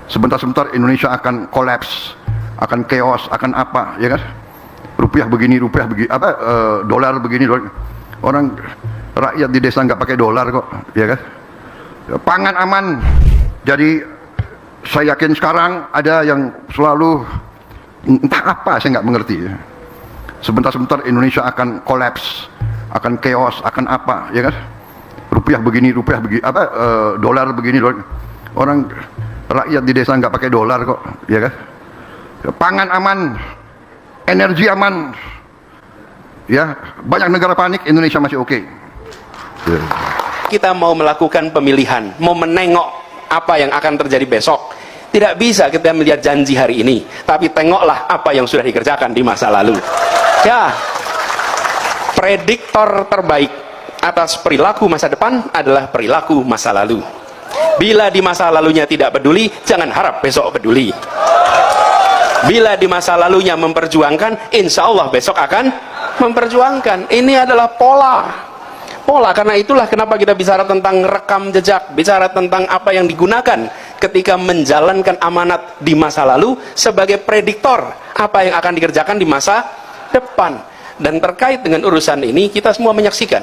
sebentar-sebentar Indonesia akan kolaps, akan chaos, akan apa, ya kan? Rupiah begini, dolar begini, orang rakyat di desa nggak pakai dolar kok, ya kan? Pangan aman. Jadi saya yakin sekarang ada yang selalu entah apa, saya nggak mengerti. Sebentar-sebentar Indonesia akan kolaps, akan chaos, akan apa, ya kan? Rupiah begini, dolar begini, orang rakyat di desa nggak pakai dolar kok, ya kan? Pangan aman, energi aman, ya banyak negara panik, Indonesia masih oke. Kita mau melakukan pemilihan, mau menengok apa yang akan terjadi besok. Tidak bisa kita melihat janji hari ini, tapi tengoklah apa yang sudah dikerjakan di masa lalu. Ya, prediktor terbaik atas perilaku masa depan adalah perilaku masa lalu. Bila di masa lalunya tidak peduli, jangan harap besok peduli. Bila di masa lalunya memperjuangkan, insya Allah besok akan memperjuangkan. Ini adalah pola. Karena itulah kenapa kita bicara tentang rekam jejak, bicara tentang apa yang digunakan ketika menjalankan amanat di masa lalu sebagai prediktor apa yang akan dikerjakan di masa depan. Dan terkait dengan urusan ini, kita semua menyaksikan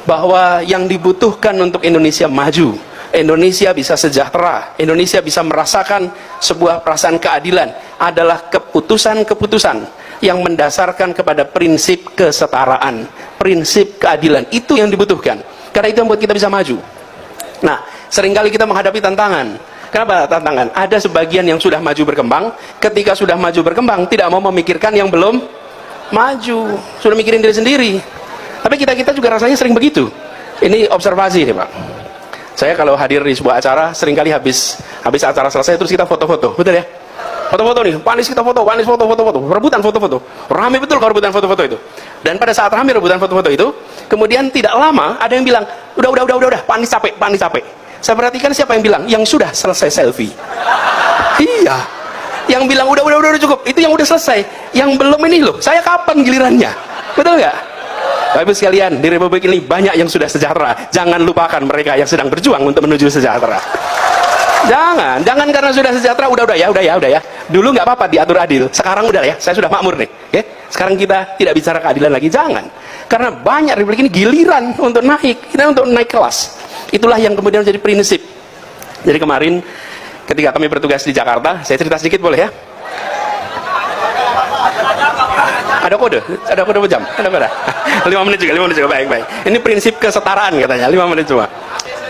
bahwa yang dibutuhkan untuk Indonesia maju, Indonesia bisa sejahtera, Indonesia bisa merasakan sebuah perasaan keadilan adalah keputusan-keputusan yang mendasarkan kepada prinsip kesetaraan, prinsip keadilan. Itu yang dibutuhkan, karena itu yang membuat kita bisa maju. Nah, seringkali kita menghadapi tantangan. Kenapa tantangan? Ada sebagian yang sudah maju berkembang, ketika sudah maju berkembang tidak mau memikirkan yang belum maju, sudah mikirin diri sendiri. Tapi kita juga rasanya sering begitu. Ini observasi nih Pak, saya kalau hadir di sebuah acara seringkali habis acara selesai terus kita foto-foto, betul ya? Foto-foto nih, panis kita foto, rebutan foto-foto, rame betul kalau rebutan foto-foto itu. Dan pada saat rame rebutan foto-foto itu, kemudian tidak lama ada yang bilang, udah, panis capek. Saya perhatikan siapa yang bilang, yang sudah selesai selfie. Iya, yang bilang udah cukup, itu yang udah selesai. Yang belum ini loh, saya kapan gilirannya? Betul nggak? Bapak Ibu sekalian, di Republik ini banyak yang sudah sejahtera. Jangan lupakan mereka yang sedang berjuang untuk menuju sejahtera. Jangan karena sudah sejahtera udah ya. Dulu nggak apa-apa diatur adil, sekarang udah ya, saya sudah makmur nih. Oke? Sekarang kita tidak bicara keadilan lagi, jangan. Karena banyak Republik ini giliran untuk naik, kita untuk naik kelas. Itulah yang kemudian menjadi prinsip. Jadi kemarin ketika kami bertugas di Jakarta, saya cerita sedikit boleh ya? Ada kode jam, ada kode. 5 menit juga, baik. Ini prinsip kesetaraan katanya, 5 menit cuma.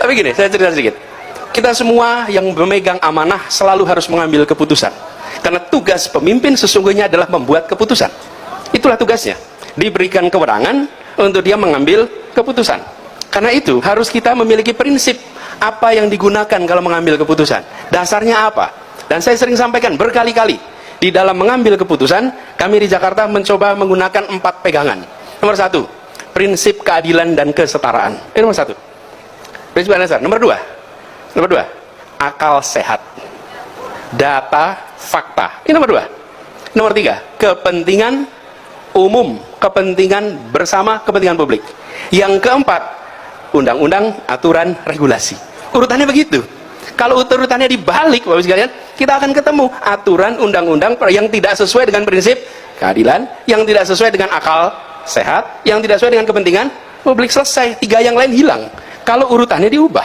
Tapi gini, saya cerita sedikit. Kita semua yang memegang amanah selalu harus mengambil keputusan. Karena tugas pemimpin sesungguhnya adalah membuat keputusan. Itulah tugasnya. Diberikan kewenangan untuk dia mengambil keputusan. Karena itu harus kita memiliki prinsip apa yang digunakan kalau mengambil keputusan. Dasarnya apa? Dan saya sering sampaikan berkali-kali. Di dalam mengambil keputusan, kami di Jakarta mencoba menggunakan 4 pegangan. Nomor 1, prinsip keadilan dan kesetaraan. Ini nomor 1. Prinsip keadilan. Nomor 2, akal sehat. Data, fakta. Ini nomor 2. Nomor 3, kepentingan umum, kepentingan bersama, kepentingan publik. Yang keempat, undang-undang, aturan, regulasi. Urutannya begitu. Kalau urutannya dibalik, Bapak Ibu sekalian, kita akan ketemu aturan undang-undang yang tidak sesuai dengan prinsip keadilan, yang tidak sesuai dengan akal sehat, yang tidak sesuai dengan kepentingan publik. Selesai, 3 yang lain hilang kalau urutannya diubah.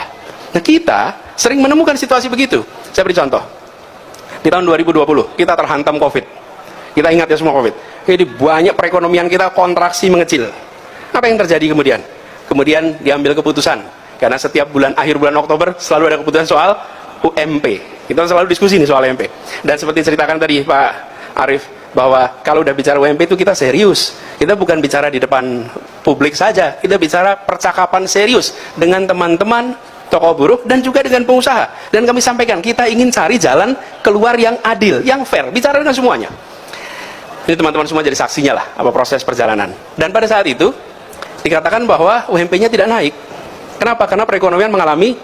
Nah, kita sering menemukan situasi begitu. Saya beri contoh. Di tahun 2020 kita terhantam COVID. Kita ingat ya semua COVID. Jadi banyak perekonomian kita kontraksi mengecil. Apa yang terjadi kemudian? Kemudian diambil keputusan. Karena setiap akhir bulan Oktober selalu ada keputusan soal UMP. Kita selalu diskusi nih soal UMP. Dan seperti ceritakan tadi Pak Arief, bahwa kalau udah bicara UMP itu kita serius. Kita bukan bicara di depan publik saja. Kita bicara percakapan serius dengan teman-teman tokoh buruh dan juga dengan pengusaha. Dan kami sampaikan kita ingin cari jalan keluar yang adil, yang fair. Bicara dengan semuanya. Ini teman-teman semua jadi saksinya lah apa proses perjalanan. Dan pada saat itu dikatakan bahwa UMP-nya tidak naik. Kenapa? Karena perekonomian mengalami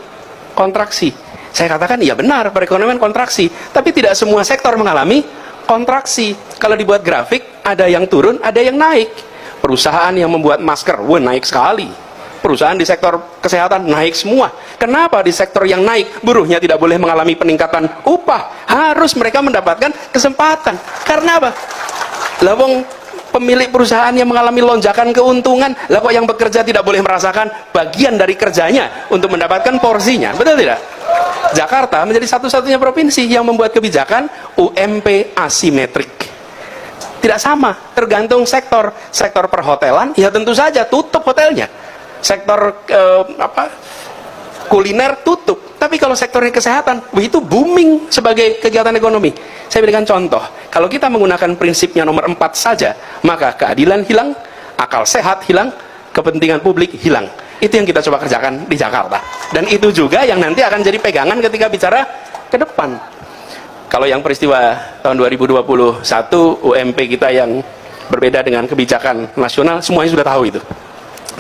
kontraksi. Saya katakan iya benar, perekonomian kontraksi, tapi tidak semua sektor mengalami kontraksi. Kalau dibuat grafik, ada yang turun, ada yang naik. Perusahaan yang membuat masker, naik sekali. Perusahaan di sektor kesehatan naik semua. Kenapa di sektor yang naik buruhnya tidak boleh mengalami peningkatan upah? Harus mereka mendapatkan kesempatan. Karena apa? Lah wong pemilik perusahaan yang mengalami lonjakan keuntungan, lah kok yang bekerja tidak boleh merasakan bagian dari kerjanya untuk mendapatkan porsinya? Betul tidak? Jakarta menjadi satu-satunya provinsi yang membuat kebijakan UMP asimetrik. Tidak sama, tergantung sektor. Sektor perhotelan, ya tentu saja tutup hotelnya. Sektor kuliner tutup. Tapi kalau sektornya kesehatan, itu booming sebagai kegiatan ekonomi. Saya berikan contoh. Kalau kita menggunakan prinsipnya nomor 4 saja, maka keadilan hilang, akal sehat hilang, kepentingan publik hilang. Itu yang kita coba kerjakan di Jakarta. Dan itu juga yang nanti akan jadi pegangan ketika bicara ke depan. Kalau yang peristiwa tahun 2021, UMP kita yang berbeda dengan kebijakan nasional, semuanya sudah tahu itu.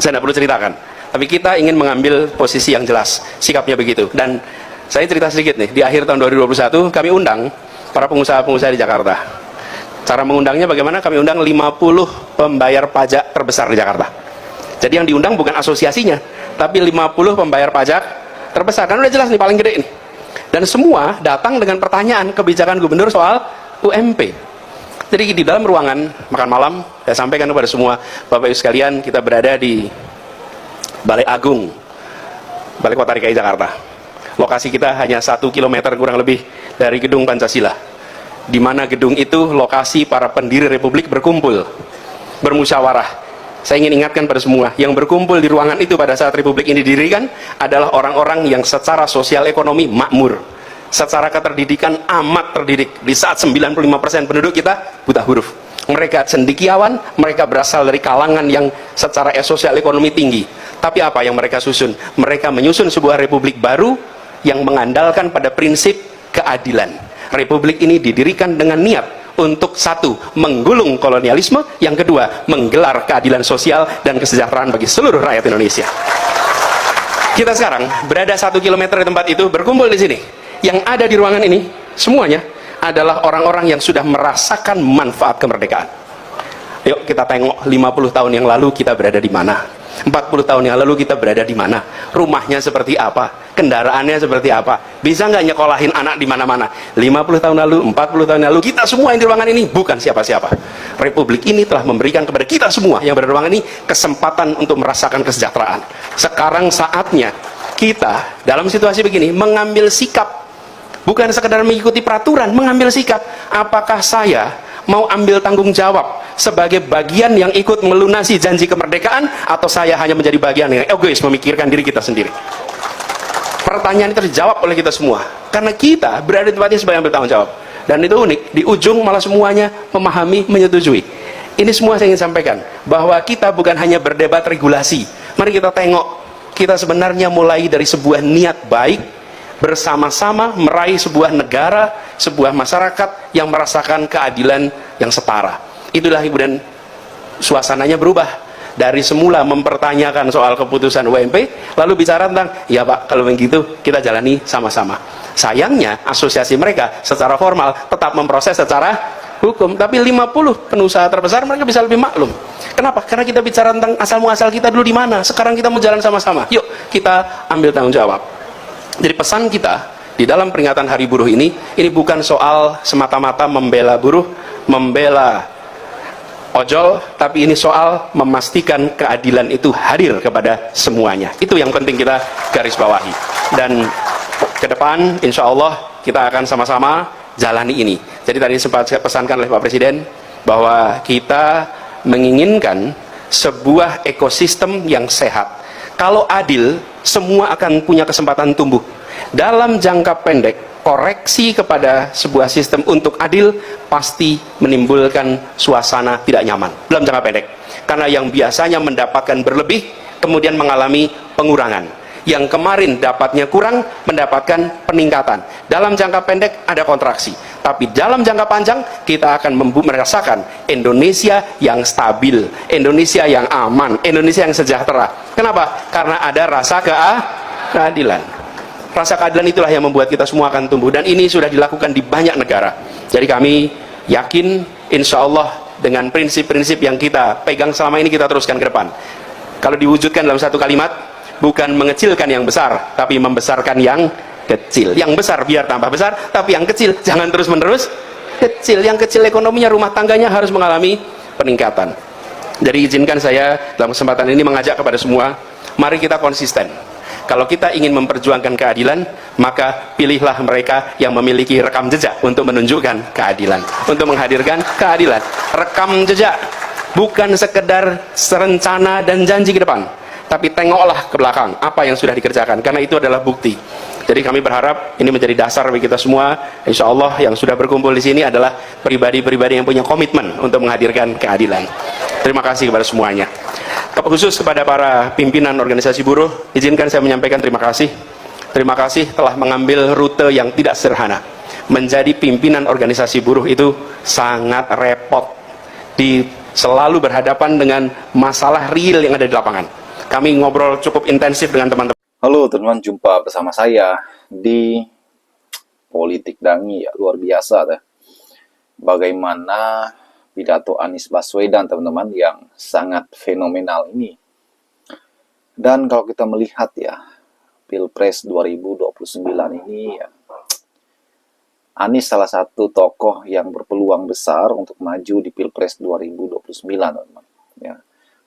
Saya tidak perlu ceritakan. Tapi kita ingin mengambil posisi yang jelas, sikapnya begitu. Dan saya cerita sedikit nih, di akhir tahun 2021 kami undang para pengusaha-pengusaha di Jakarta. Cara mengundangnya bagaimana? Kami undang 50 pembayar pajak terbesar di Jakarta. Jadi yang diundang bukan asosiasinya, tapi 50 pembayar pajak terbesar. Kan udah jelas nih, paling gede nih. Dan semua datang dengan pertanyaan kebijakan gubernur soal UMP. Jadi di dalam ruangan makan malam, saya sampaikan kepada semua Bapak Ibu sekalian, kita berada di Balai Agung, Balai Kota DKI Jakarta. Lokasi kita hanya 1 km kurang lebih dari Gedung Pancasila, di mana gedung itu lokasi para pendiri Republik berkumpul, bermusyawarah. Saya ingin ingatkan pada semua, yang berkumpul di ruangan itu pada saat Republik ini didirikan adalah orang-orang yang secara sosial ekonomi makmur, secara keterdidikan amat terdidik. Di saat 95% penduduk kita buta huruf, mereka cendekiawan, mereka berasal dari kalangan yang secara sosial ekonomi tinggi. Tapi apa yang mereka susun? Mereka menyusun sebuah republik baru yang mengandalkan pada prinsip keadilan. Republik ini didirikan dengan niat untuk satu, menggulung kolonialisme, yang kedua, menggelar keadilan sosial dan kesejahteraan bagi seluruh rakyat Indonesia. Kita sekarang berada 1 km di tempat itu, berkumpul di sini. Yang ada di ruangan ini semuanya adalah orang-orang yang sudah merasakan manfaat kemerdekaan. Yuk kita tengok 50 tahun yang lalu kita berada di mana, 40 tahun yang lalu kita berada di mana, rumahnya seperti apa, kendaraannya seperti apa, bisa nggak nyekolahin anak di mana-mana. 50 tahun lalu, 40 tahun lalu, kita semua yang di ruangan ini bukan siapa-siapa. Republik ini telah memberikan kepada kita semua yang berada di ruangan ini kesempatan untuk merasakan kesejahteraan. Sekarang saatnya kita dalam situasi begini mengambil sikap, bukan sekedar mengikuti peraturan, mengambil sikap. Apakah saya mau ambil tanggung jawab sebagai bagian yang ikut melunasi janji kemerdekaan, atau saya hanya menjadi bagian yang egois memikirkan diri kita sendiri? Pertanyaan itu dijawab oleh kita semua, karena kita berada di tempatnya sebagai yang bertanggung jawab. Dan itu unik, di ujung malah semuanya memahami, menyetujui. Ini semua saya ingin sampaikan, bahwa kita bukan hanya berdebat regulasi. Mari kita tengok, kita sebenarnya mulai dari sebuah niat baik, bersama-sama meraih sebuah negara, sebuah masyarakat yang merasakan keadilan yang setara. Itulah kemudian suasananya berubah dari semula mempertanyakan soal keputusan UMP, lalu bicara tentang, ya Pak, kalau begitu kita jalani sama-sama. Sayangnya asosiasi mereka secara formal tetap memproses secara hukum, tapi 50 pengusaha terbesar mereka bisa lebih maklum. Kenapa? Karena kita bicara tentang asal-muasal kita dulu di mana, sekarang kita mau jalan sama-sama. Yuk kita ambil tanggung jawab. Jadi pesan kita di dalam peringatan Hari Buruh ini bukan soal semata-mata membela buruh, membela ojol, tapi ini soal memastikan keadilan itu hadir kepada semuanya. Itu yang penting kita garis bawahi. Dan ke depan insya Allah kita akan sama-sama jalani ini. Jadi tadi sempat saya pesankan oleh Pak Presiden bahwa kita menginginkan sebuah ekosistem yang sehat. Kalau adil, semua akan punya kesempatan tumbuh. Dalam jangka pendek, koreksi kepada sebuah sistem untuk adil pasti menimbulkan suasana tidak nyaman dalam jangka pendek. Karena yang biasanya mendapatkan berlebih, kemudian mengalami pengurangan. Yang kemarin dapatnya kurang, mendapatkan peningkatan. Dalam jangka pendek ada kontraksi. Tapi dalam jangka panjang, kita akan merasakan Indonesia yang stabil, Indonesia yang aman, Indonesia yang sejahtera. Kenapa? Karena ada rasa keadilan. Rasa keadilan itulah yang membuat kita semua akan tumbuh. Dan ini sudah dilakukan di banyak negara. Jadi kami yakin, insya Allah dengan prinsip-prinsip yang kita pegang selama ini kita teruskan ke depan. Kalau diwujudkan dalam satu kalimat, bukan mengecilkan yang besar, tapi membesarkan yang kecil. Yang besar biar tambah besar, tapi yang kecil jangan terus-menerus kecil. Yang kecil ekonominya, rumah tangganya harus mengalami peningkatan. Jadi izinkan saya dalam kesempatan ini mengajak kepada semua, mari kita konsisten. Kalau kita ingin memperjuangkan keadilan, maka pilihlah mereka yang memiliki rekam jejak untuk menunjukkan keadilan, untuk menghadirkan keadilan. Rekam jejak bukan sekedar rencana dan janji ke depan, tapi tengoklah ke belakang apa yang sudah dikerjakan, karena itu adalah bukti. Jadi kami berharap ini menjadi dasar bagi kita semua. Insya Allah yang sudah berkumpul di sini adalah pribadi-pribadi yang punya komitmen untuk menghadirkan keadilan. Terima kasih kepada semuanya. Khusus kepada para pimpinan organisasi buruh, izinkan saya menyampaikan terima kasih. Terima kasih telah mengambil rute yang tidak sederhana. Menjadi pimpinan organisasi buruh itu sangat repot. Selalu berhadapan dengan masalah real yang ada di lapangan. Kami ngobrol cukup intensif dengan teman-teman. Halo teman-teman, jumpa bersama saya di Politik Dangi. Ya, luar biasa deh. Bagaimana pidato Anies Baswedan teman-teman yang sangat fenomenal ini. Dan kalau kita melihat ya, Pilpres 2029 ini ya, Anies salah satu tokoh yang berpeluang besar untuk maju di Pilpres 2029 teman-teman. Ya.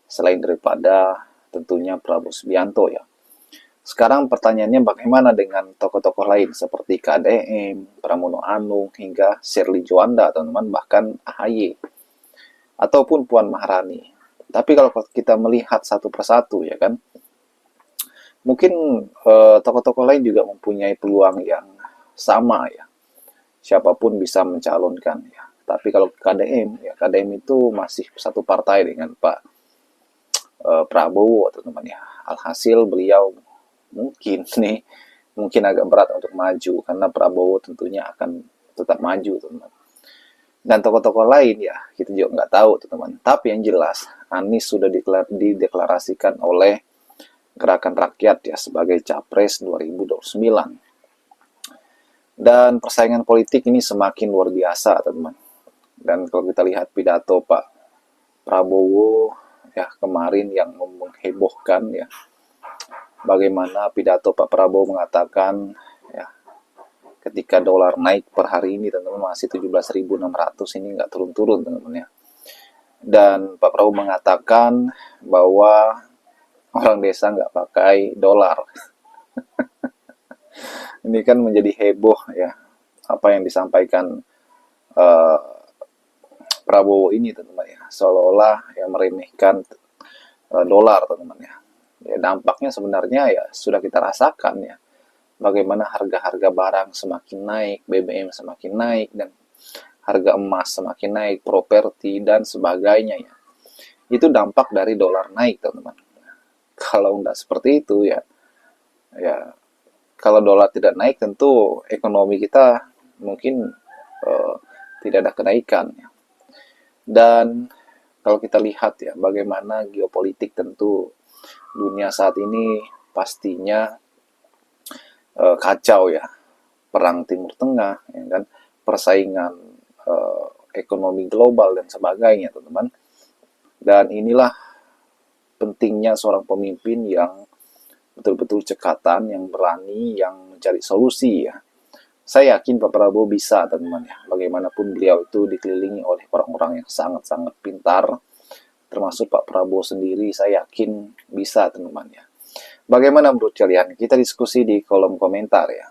Selain daripada tentunya Prabowo Subianto ya. Sekarang pertanyaannya bagaimana dengan tokoh-tokoh lain seperti KDM, Pramono Anung, hingga Shirley Juanda, teman-teman, bahkan AHY, ataupun Puan Maharani. Tapi kalau kita melihat satu persatu ya kan, mungkin tokoh-tokoh lain juga mempunyai peluang yang sama ya. Siapapun bisa mencalonkan ya. Tapi kalau KDM, ya KDM itu masih satu partai dengan Pak Prabowo, teman-teman ya. Alhasil beliau mungkin agak berat untuk maju karena Prabowo tentunya akan tetap maju, teman-teman. Dan tokoh-tokoh lain ya kita juga nggak tahu, teman-teman. Tapi yang jelas Anies sudah dideklarasikan oleh Gerakan Rakyat ya sebagai Capres 2029. Dan persaingan politik ini semakin luar biasa, teman-teman. Dan kalau kita lihat pidato Pak Prabowo ya kemarin yang menghebohkan ya, bagaimana pidato Pak Prabowo mengatakan ya, ketika dolar naik per hari ini teman-teman masih 17.600, ini nggak turun-turun teman-teman ya. Dan Pak Prabowo mengatakan bahwa orang desa nggak pakai dolar. Ini kan menjadi heboh ya, apa yang disampaikan Prabowo ini teman-teman ya, seolah-olah yang meremehkan dolar teman-teman ya. Ya, dampaknya sebenarnya ya sudah kita rasakan ya. Bagaimana harga-harga barang semakin naik, BBM semakin naik, dan harga emas semakin naik, properti, dan sebagainya ya. Itu dampak dari dolar naik, teman-teman. Kalau tidak seperti itu ya, kalau dolar tidak naik tentu ekonomi kita mungkin tidak ada kenaikan ya. Dan kalau kita lihat ya, bagaimana geopolitik tentu dunia saat ini pastinya kacau ya, perang Timur Tengah ya kan, persaingan ekonomi global dan sebagainya, teman-teman. Dan inilah pentingnya seorang pemimpin yang betul-betul cekatan, yang berani, yang mencari solusi ya. Saya yakin Pak Prabowo bisa, teman-teman ya. Bagaimanapun beliau itu dikelilingi oleh orang-orang yang sangat-sangat pintar, termasuk Pak Prabowo sendiri, saya yakin bisa, teman-teman ya. Bagaimana menurut kalian? Kita diskusi di kolom komentar ya.